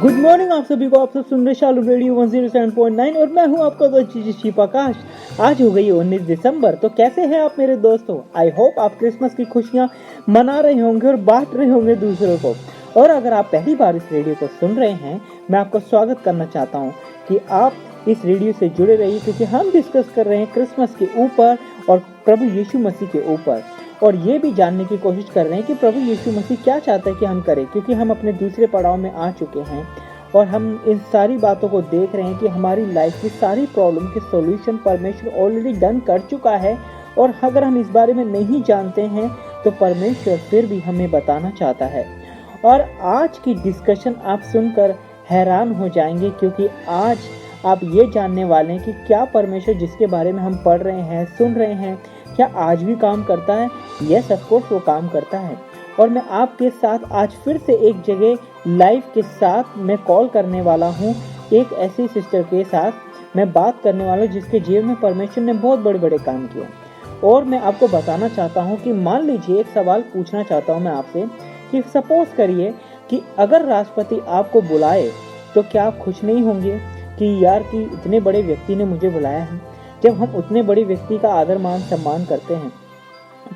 Good morning आप सभी को। आप सब सुन रहे शालू रेडियो 107.9 और मैं हूं आपका दोस्त शिव प्रकाश। आज हो गई 19 दिसंबर। तो कैसे हैं आप मेरे दोस्तों? आई होप आप क्रिसमस की खुशियां मना रहे होंगे और बांट रहे होंगे दूसरों को। और अगर आप पहली बार इस रेडियो को सुन रहे हैं, मैं आपको स्वागत करना चाहता हूं कि आप इस रेडियो से जुड़े रहिए, क्योंकि हम डिस्कस कर रहे हैं क्रिसमस के ऊपर और प्रभु यीशु मसीह के ऊपर, और ये भी जानने की कोशिश कर रहे हैं कि प्रभु यीशु मसीह क्या चाहता है कि हम करें, क्योंकि हम अपने दूसरे पड़ाव में आ चुके हैं और हम इन सारी बातों को देख रहे हैं कि हमारी लाइफ की सारी प्रॉब्लम के सॉल्यूशन परमेश्वर ऑलरेडी डन कर चुका है। और अगर हम इस बारे में नहीं जानते हैं तो परमेश्वर फिर भी हमें बताना चाहता है। और आज की डिस्कशन आप सुनकर हैरान हो जाएंगे, क्योंकि आज आप ये जानने वाले हैं कि क्या परमेश्वर जिसके बारे में हम पढ़ रहे हैं, सुन रहे हैं, क्या आज भी काम करता है? यस, ऑफ कोर्स वो काम करता है। और मैं आपके साथ आज फिर से एक जगह लाइव के साथ मैं कॉल करने वाला हूँ। एक ऐसी सिस्टर के साथ मैं बात करने वाला हूँ जिसके जीवन में परमेश्वर ने बहुत बड़े बड़े काम किए। और मैं आपको बताना चाहता हूँ कि मान लीजिए, एक सवाल पूछना चाहता हूँ मैं आपसे कि सपोज करिए कि अगर राष्ट्रपति आपको बुलाए तो क्या आप खुश नहीं होंगे कि यार कि इतने बड़े व्यक्ति ने मुझे बुलाया है? जब हम उतने बड़े व्यक्ति का आदर मान सम्मान करते हैं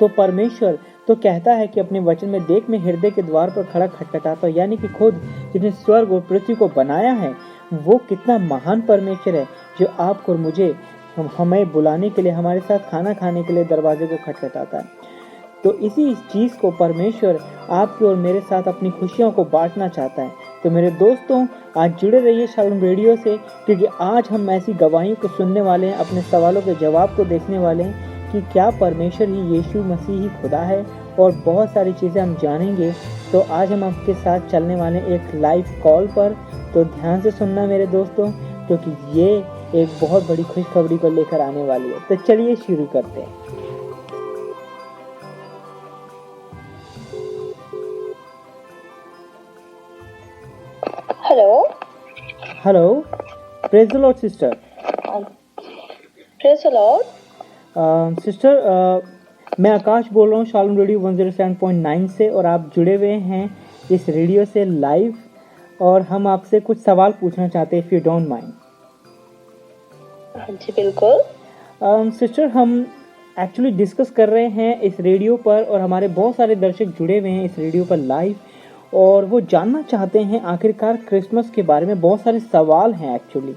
तो परमेश्वर तो कहता है कि अपने वचन में, देख मैं हृदय के द्वार पर खड़ा खटखटाता हूं, यानी कि खुद जिसने स्वर्ग और पृथ्वी को बनाया है वो कितना महान परमेश्वर है जो आपको और मुझे हमें बुलाने के लिए, हमारे साथ खाना खाने के लिए दरवाजे को खटखटाता है। तो इसी चीज को परमेश्वर आपके और मेरे साथ अपनी खुशियों को बांटना चाहता है। तो मेरे दोस्तों, आज जुड़े रहिए शालोम रेडियो से, क्योंकि आज हम ऐसी गवाहियों को सुनने वाले हैं, अपने सवालों के जवाब को देखने वाले हैं कि क्या परमेश्वर ही यीशु मसीह ही खुदा है, और बहुत सारी चीज़ें हम जानेंगे। तो आज हम आपके साथ चलने वाले एक लाइव कॉल पर। तो ध्यान से सुनना मेरे दोस्तों, क्योंकि ये एक बहुत बड़ी खुशखबरी को लेकर आने वाली है। तो चलिए शुरू करते हैं। Hello, praise the Lord sister. Praise the Lord sister, मैं आकाश बोल रहा हूँ शालोम रेडियो 107.9 से, और आप जुड़े हुए हैं इस रेडियो से लाइव, और हम आपसे कुछ सवाल पूछना चाहते हैं, इफ यू डोंट माइंड। हाँ जी, बिल्कुल। सिस्टर, हम एक्चुअली डिस्कस कर रहे हैं इस रेडियो पर, और हमारे बहुत सारे दर्शक जुड़े हुए हैं इस रेडियो पर लाइव, और वो जानना चाहते हैं आखिरकार क्रिसमस के बारे में। बहुत सारे सवाल हैं एक्चुअली,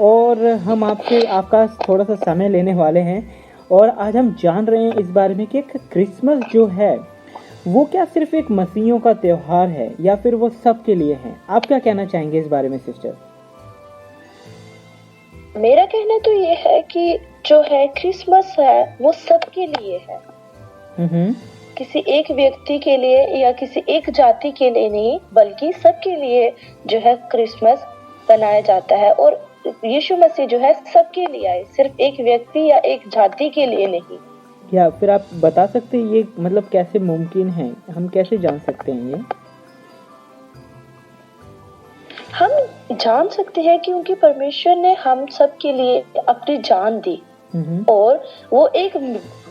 और हम आपका थोड़ा सा समय लेने वाले हैं, और आज हम जान रहे हैं इस बारे में कि क्रिसमस जो है वो क्या सिर्फ एक मसीहियों का त्योहार है या फिर वो सबके लिए है? आप क्या कहना चाहेंगे इस बारे में सिस्टर? मेरा कहना तो ये है कि जो है क्रिसमस है वो सबके लिए है। किसी एक व्यक्ति के लिए या किसी एक जाति के लिए नहीं, बल्कि सबके लिए जो है क्रिसमस बनाया जाता है। और यीशु मसीह जो है सबके लिए आए, सिर्फ एक व्यक्ति या एक जाति के लिए नहीं। या फिर आप बता सकते हैं ये मतलब कैसे मुमकिन है? हम कैसे जान सकते हैं ये? हम जान सकते हैं क्योंकि परमेश्वर ने हम सब के लिए अपनी जान दी, और वो एक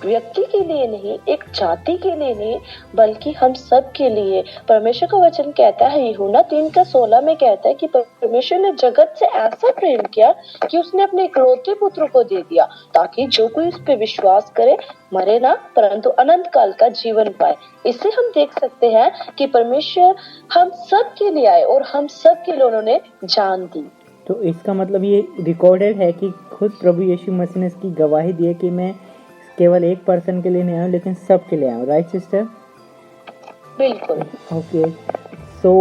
व्यक्ति के लिए नहीं, एक जाति के लिए नहीं, बल्कि हम सब के लिए। परमेश्वर का वचन कहता है, यूहन्ना 3:16 में कहता है कि परमेश्वर ने जगत से ऐसा प्रेम किया कि उसने अपने इकलौते पुत्र को दे दिया, ताकि जो कोई उस पर विश्वास करे मरे ना, परंतु अनंत काल का जीवन पाए। इससे हम देख सकते हैं कि परमेश्वर हम सब के लिए आए और हम सब के लिए उन्होंने जान दी। तो इसका मतलब ये रिकॉर्डेड है कि खुद प्रभु यीशु मसीह ने इसकी गवाही दी है कि मैं केवल एक पर्सन के लिए नहीं आया लेकिन सब के लिए आया हूँ। Right sister? बिल्कुल। ओके, सो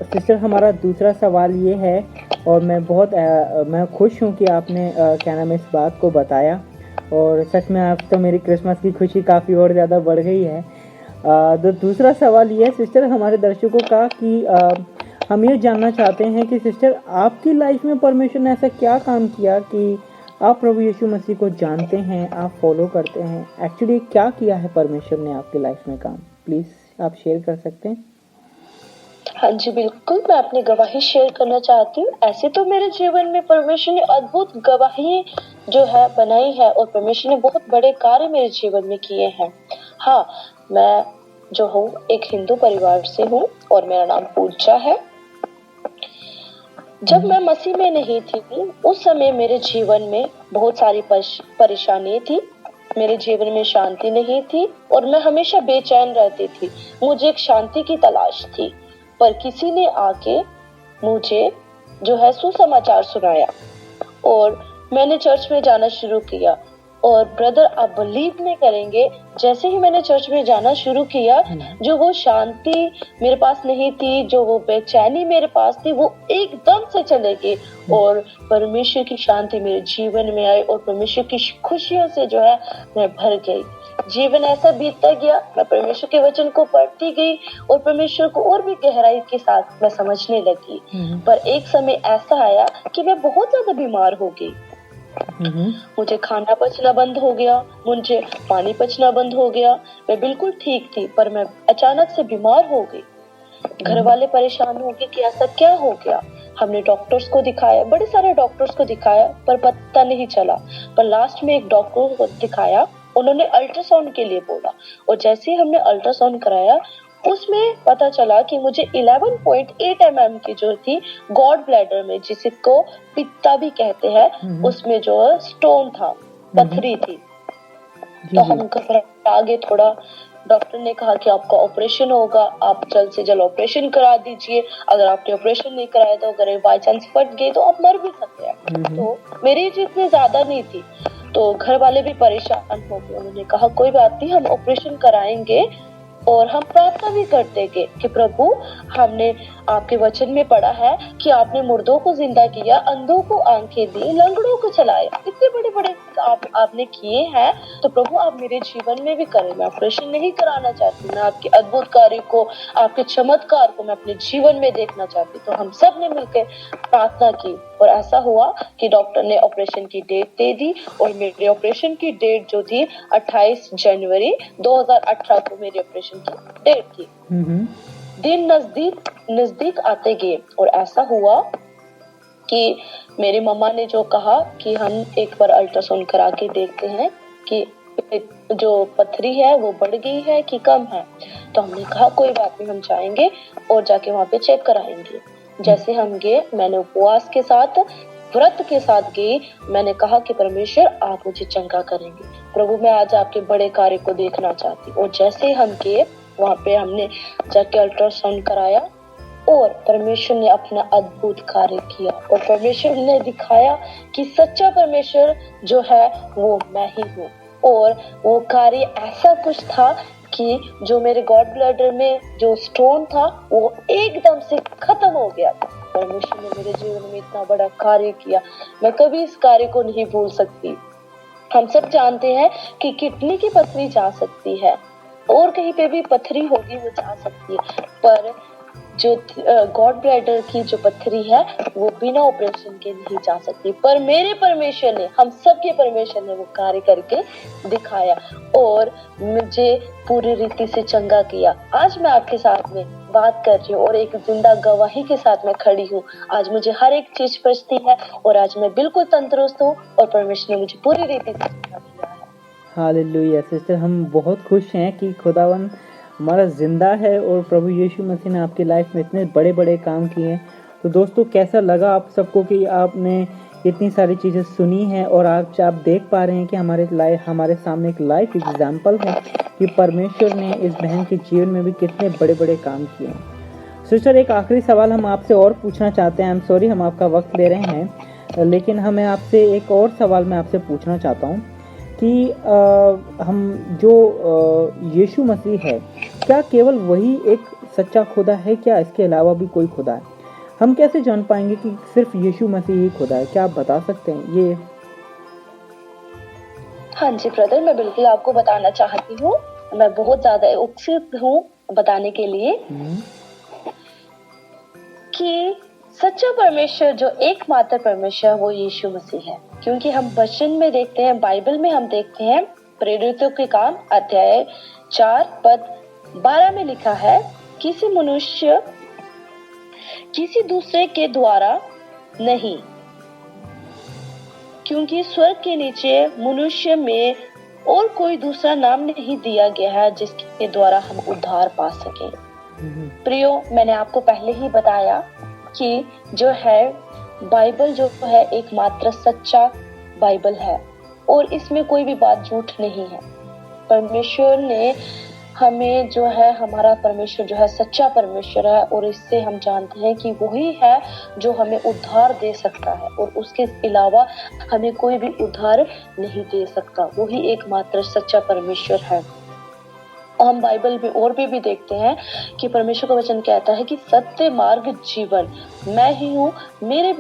सिस्टर, हमारा दूसरा सवाल ये है, और मैं खुश हूँ कि आपने क्या नाम है इस बात को बताया, और सच में आप तो मेरी क्रिसमस की खुशी काफ़ी और ज़्यादा बढ़ गई है। तो दूसरा सवाल ये है सिस्टर हमारे दर्शकों का कि हम ये जानना चाहते हैं कि सिस्टर, आपकी लाइफ में परमेश्वर ने ऐसा क्या काम किया कि आप प्रभु यीशु मसीह को जानते हैं, आप फॉलो करते हैं? एक्चुअली क्या किया है परमेश्वर ने आपकी लाइफ में काम? प्लीज आप शेयर कर सकते हैं? हाँ जी, बिल्कुल, मैं अपनी गवाही शेयर करना चाहती हूँ। ऐसे तो मेरे जीवन में परमेश्वर ने अद्भुत गवाही जो है बनाई है, और परमेश्वर ने बहुत बड़े कार्य मेरे जीवन में किए हैं। हाँ, मैं जो हूँ एक हिंदू परिवार से हूँ और मेरा नाम पूजा है। जब मैं मसीह में नहीं थी उस समय मेरे जीवन में बहुत सारी परेशानी थी, मेरे जीवन में शांति नहीं थी और मैं हमेशा बेचैन रहती थी। मुझे एक शांति की तलाश थी, पर किसी ने आके मुझे जो है सुसमाचार सुनाया और मैंने चर्च में जाना शुरू किया। और ब्रदर, आप बिलीव नहीं करेंगे, जैसे ही मैंने चर्च में जाना शुरू किया, जो वो शांति मेरे पास नहीं थी, जो वो बेचैनी मेरे पास थी, वो एकदम से चले गई और परमेश्वर की शांति मेरे जीवन में आई और परमेश्वर की खुशियों से जो है मैं भर गई। जीवन ऐसा बीतता गया, मैं परमेश्वर के वचन को पढ़ती गई और परमेश्वर को और भी गहराई के साथ मैं समझने लगी। पर एक समय ऐसा आया कि मैं बहुत ज्यादा बीमार हो गई। मुझे खाना पचना बंद हो गया, मुझे पानी पचना बंद हो गया। मैं बिल्कुल ठीक थी, पर मैं अचानक से बीमार हो गई। घर वाले परेशान हो गए कि ऐसा क्या हो गया। हमने डॉक्टर्स को दिखाया, बड़े सारे डॉक्टर्स को दिखाया, पर पता नहीं चला। पर लास्ट में एक डॉक्टर को दिखाया, उन्होंने अल्ट्रासाउंड के लिए बोला और जैसे ही हमने अल्ट्रासाउंड कराया, उसमें पता चला कि मुझे 11.8 mm की जो थी गॉड ब्लैडर में, जिसको पित्ता भी कहते हैं, उसमें जो स्टोन था, पथरी थी। तो हम घबरा गए थोड़ा। डॉक्टर ने कहा कि आपका ऑपरेशन होगा, आप जल्द से जल्द ऑपरेशन करा दीजिए। अगर आपने ऑपरेशन नहीं कराया तो अगर बाई चांस फट गए तो आप मर भी सकते हैं। तो मेरी एज इतनी ज्यादा नहीं थी, तो घर वाले भी परेशान हो गए। उन्होंने कहा कोई बात नहीं, हम ऑपरेशन कराएंगे। और हम प्रार्थना भी करते गए कि प्रभु, हमने आपके वचन में पढ़ा है कि आपने मुर्दों को जिंदा किया, अंधों को आंखें दी, लंगड़ों को चलाया, इतने बड़े बड़े आपने किए हैं, तो प्रभु आप मेरे जीवन में भी करें। मैं ऑपरेशन नहीं कराना चाहती, मैं आपके अद्भुत कार्य को, आपके चमत्कार को मैं अपने जीवन में देखना चाहती। तो हम सब ने मिलकर प्रार्थना की और ऐसा हुआ कि डॉक्टर ने ऑपरेशन की डेट दे दी और मेरे ऑपरेशन की डेट जो थी 28 जनवरी 2018 को मेरी ऑपरेशन की डेट थी। दिन नजदीक आते गए और ऐसा हुआ कि मेरी मम्मा ने जो कहा कि हम एक बार अल्ट्रासाउंड करा के देखते हैं कि जो पथरी है वो बढ़ गई है कि कम है। तो हमने कहा कोई बात नहीं, हम जाएंगे और जाके वहाँ पे चेक कराएंगे। जैसे हम गए, मैंने उपवास के साथ, व्रत के साथ गई। मैंने कहा कि परमेश्वर आप मुझे चंगा करेंगे, प्रभु मैं आज आपके बड़े कार्य को देखना चाहती। और जैसे हम गए वहाँ पे, हमने जाके अल्ट्रासाउंड कराया और परमेश्वर ने अपना अद्भुत कार्य किया और परमेश्वर ने दिखाया कि सच्चा परमेश्वर जो है वो मैं ही हूँ। और वो कार्य ऐसा कुछ था कि जो मेरे गॉड ब्लैडर में जो स्टोन था वो एकदम से खत्म हो गया था। परमेश्वर ने मेरे जीवन में इतना बड़ा कार्य किया, मैं कभी इस कार्य को नहीं भूल सकती। हम सब जानते हैं कि किडनी की पथरी जा सकती है और कहीं पे भी पथरी होगी वो जा सकती है, पर जो गॉड ब्लैडर की जो पथरी है वो बिना ऑपरेशन के नहीं जा सकती। पर मेरे परमेश्वर ने, हम सबके परमेश्वर ने वो कार्य करके दिखाया और मुझे पूरी रीति से चंगा किया। आज मैं आपके साथ में बात कर रही हूँ और एक जिंदा गवाही के साथ मैं खड़ी हूँ। आज मुझे हर एक चीज पचती है और आज मैं बिल्कुल तंदुरुस्त हूँ और परमेश्वर ने मुझे पूरी रीति से चंगा किया है। हालेलुया सिस्टर, हम बहुत खुश हैं कि खुदावन हमारा ज़िंदा है और प्रभु यीशु मसीह ने आपकी लाइफ में इतने बड़े बड़े काम किए हैं। तो दोस्तों, कैसा लगा आप सबको कि आपने इतनी सारी चीज़ें सुनी हैं और आज आप देख पा रहे हैं कि हमारे सामने एक लाइफ एग्जाम्पल है कि परमेश्वर ने इस बहन के जीवन में भी कितने बड़े बड़े काम किए हैं। सिस्टर, एक आखिरी सवाल हम आपसे और पूछना चाहते हैं। आई एम सॉरी हम आपका वक्त ले रहे हैं, लेकिन हमें आपसे एक और सवाल मैं आपसे पूछना चाहता हूँ कि हम जो यीशु मसीह है, क्या केवल वही एक सच्चा खुदा है, क्या इसके अलावा भी कोई खुदा है? हम कैसे जान पाएंगे कि सिर्फ यीशु मसीह ही खुदा है? क्या आप बता सकते हैं ये? हाँ जी ब्रदर, मैं बिल्कुल आपको बताना चाहती हूँ। मैं बहुत ज्यादा उत्सुक हूँ बताने के लिए कि सच्चा परमेश्वर जो एकमात्र परमेश्वर वो यीशु मसीह है। क्योंकि हम वचन में देखते हैं, बाइबल में हम देखते हैं, प्रेरितों के काम अध्याय 4 पद 12 में लिखा है, किसी मनुष्य किसी दूसरे के द्वारा नहीं, क्योंकि स्वर्ग के नीचे मनुष्य में और कोई दूसरा नाम नहीं दिया गया है जिसके द्वारा हम उद्धार पा सके। प्रियो, मैंने आपको पहले ही बताया कि जो है बाइबल जो है एकमात्र सच्चा बाइबल है और इसमें कोई भी बात झूठ नहीं है। परमेश्वर ने हमें जो है, हमारा परमेश्वर जो है सच्चा परमेश्वर है और इससे हम जानते हैं कि वही है जो हमें उद्धार दे सकता है और उसके अलावा हमें कोई भी उद्धार नहीं दे सकता। वही एकमात्र सच्चा परमेश्वर है। हम बाइबल में और भी देखते हैं कि परमेश्वर का वचन कहता है कि सत्य मार्ग जीवन मैं ही हूँ, मेरे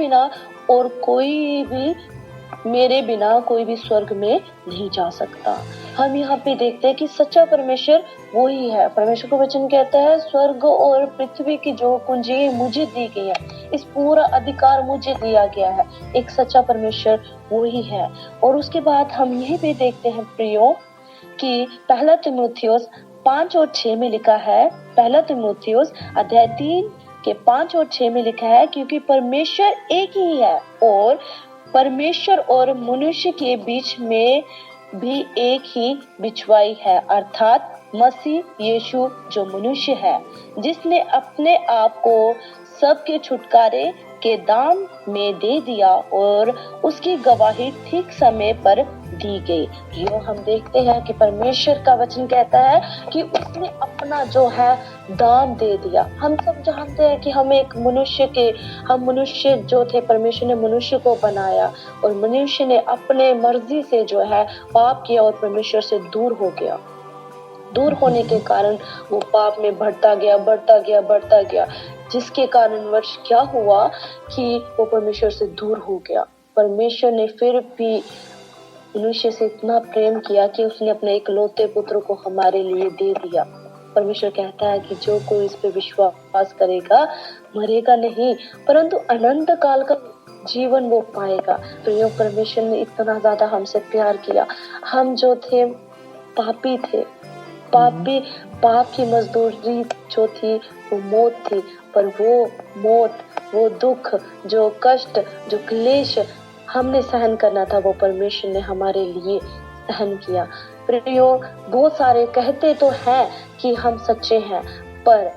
बिना कोई भी स्वर्ग में नहीं जा सकता। हम यहाँ पे देखते हैं कि सच्चा परमेश्वर वही है। परमेश्वर का वचन कहता है स्वर्ग और पृथ्वी की जो कुंजी मुझे दी गई है, इस पूरा अधिकार मुझे दिया गया है। एक सच्चा परमेश्वर वही है। और उसके बाद हम यही भी देखते हैं प्रियो कि पहला तीमुथियुस 5 और 6 में लिखा है, पहला तीमुथियुस अध्याय 3 के 5 और 6 में लिखा है, क्योंकि परमेश्वर एक ही है और परमेश्वर और मनुष्य के बीच में भी एक ही बिछवाई है, अर्थात मसीह यीशु जो मनुष्य है, जिसने अपने आप को सबके छुटकारे के दाम में दे दिया और उसकी गवाही ठीक समय पर दी गई। यो हम देखते हैं कि परमेश्वर का वचन कहता है कि उसने अपना जो है दाम दे दिया। हम सब जानते हैं कि हम मनुष्य जो थे, परमेश्वर ने मनुष्य को बनाया और मनुष्य ने अपने मर्जी से जो है पाप किया और परमेश्वर से दूर हो गया। दूर होने के कारण वो पाप में बढ़ता गया, जिसके कारण वर्ष क्या हुआ कि वो परमेश्वर से दूर हो गया। परमेश्वर ने फिर भी मनुष्य से इतना प्रेम किया कि उसने अपने इकलौते पुत्र को हमारे लिए दे दिया। परमेश्वर कहता है कि जो कोई इस पे विश्वास करेगा मरेगा नहीं, परंतु अनंत काल का जीवन वो पाएगा। तो परमेश्वर ने इतना ज्यादा हमसे प्यार किया। हम जो थे पापी थे, पाप की मजदूरी जो थी वो मौत थी, पर वो मौत, वो दुख, जो कष्ट, जो क्लेश हमने सहन करना था, वो परमेश्वर ने हमारे लिए सहन किया। प्रियो, बहुत सारे कहते तो हैं कि हम सच्चे हैं, पर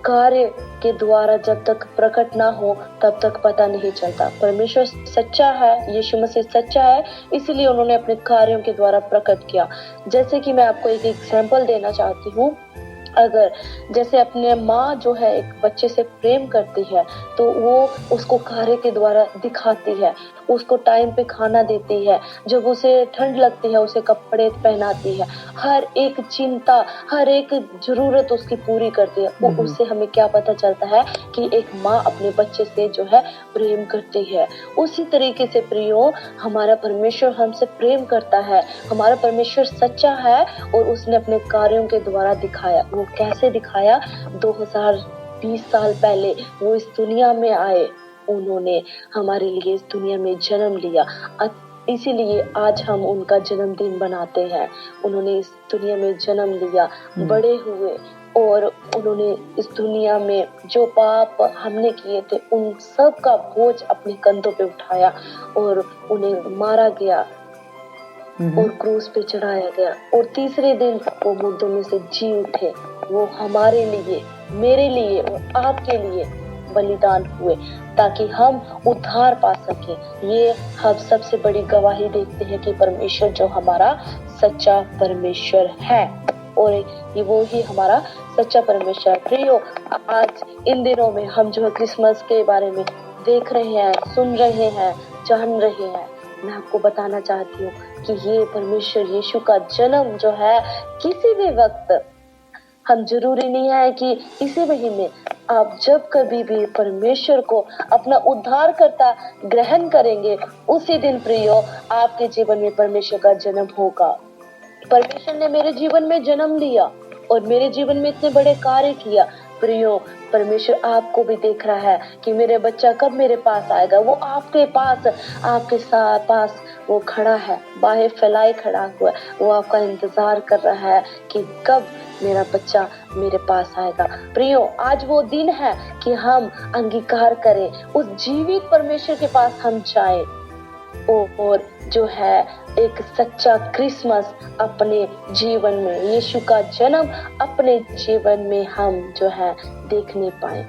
कार्य के द्वारा जब तक प्रकट ना हो तब तक पता नहीं चलता। परमेश्वर सच्चा है, यीशु मसीह सच्चा है, इसलिए उन्होंने अपने कार्यों के द्वारा प्रकट किया। जैसे कि मैं आपको एक एग्जाम्पल देना चाहती हूँ। अगर जैसे अपने माँ जो है एक बच्चे से प्रेम करती है तो वो उसको कार्य के द्वारा दिखाती है, उसको टाइम पे खाना देती है, जब उसे ठंड लगती है उसे कपड़े पहनाती है, हर एक चिंता, हर एक जरूरत उसकी पूरी करती है। वो उससे हमें क्या पता चलता है कि एक माँ अपने बच्चे से जो है प्रेम करती है। उसी तरीके से प्रियो, हमारा परमेश्वर हमसे प्रेम करता है। हमारा परमेश्वर सच्चा है और उसने अपने कार्यों के द्वारा दिखाया। वो कैसे दिखाया? 2020 साल पहले वो इस दुनिया में आए, उन्होंने हमारे लिए इस दुनिया में जन्म लिया, इसीलिए आज हम उनका जन्मदिन बनाते हैं। उन्होंने इस दुनिया में जन्म लिया, बड़े हुए और उन्होंने इस दुनिया में जो पाप हमने किए थे उन सब का बोझ अपने कंधों पे उठाया और उन्हें मारा गया और क्रूस पे चढ़ाया गया और तीसरे दिन वो मुर्दों में से जी उठे। वो हमारे लिए, मेरे लिए और आपके लिए बलिदान हुए ताकि हम उद्धार पा सकें। ये हम सबसे बड़ी गवाही देखते हैं कि परमेश्वर जो हमारा सच्चा परमेश्वर है और ये वो ही हमारा सच्चा परमेश्वर। प्रियो, आज इन दिनों में हम जो है क्रिसमस के बारे में देख रहे हैं, सुन रहे हैं, जान रहे हैं। मैं आपको बताना चाहती हूँ कि ये परमेश्वर यीशु का जन्म जो है किसी भी वक्त, हम जरूरी नहीं है कि इसी महीने, आप जब कभी भी परमेश्वर को अपना उद्धार करता ग्रहण करेंगे उसी दिन प्रियो आपके जीवन में परमेश्वर का जन्म होगा। परमेश्वर ने मेरे जीवन में जन्म लिया और मेरे जीवन में इतने बड़े कार्य किया। प्रियो, परमेश्वर आपको भी देख रहा है कि मेरे बच्चा कब मेरे पास आएगा। वो आपके पास, आपके पास वो खड़ा है, बाहें फैलाए खड़ा हुआ है। वो आपका इंतजार कर रहा है कि कब मेरा बच्चा मेरे पास आएगा। प्रियो, आज वो दिन है कि हम अंगीकार करें, उस जीवित परमेश्वर के पास हम जाएं और जो है एक सच्चा क्रिसमस अपने जीवन में, यीशु का जन्म अपने जीवन में हम जो है देखने पाए।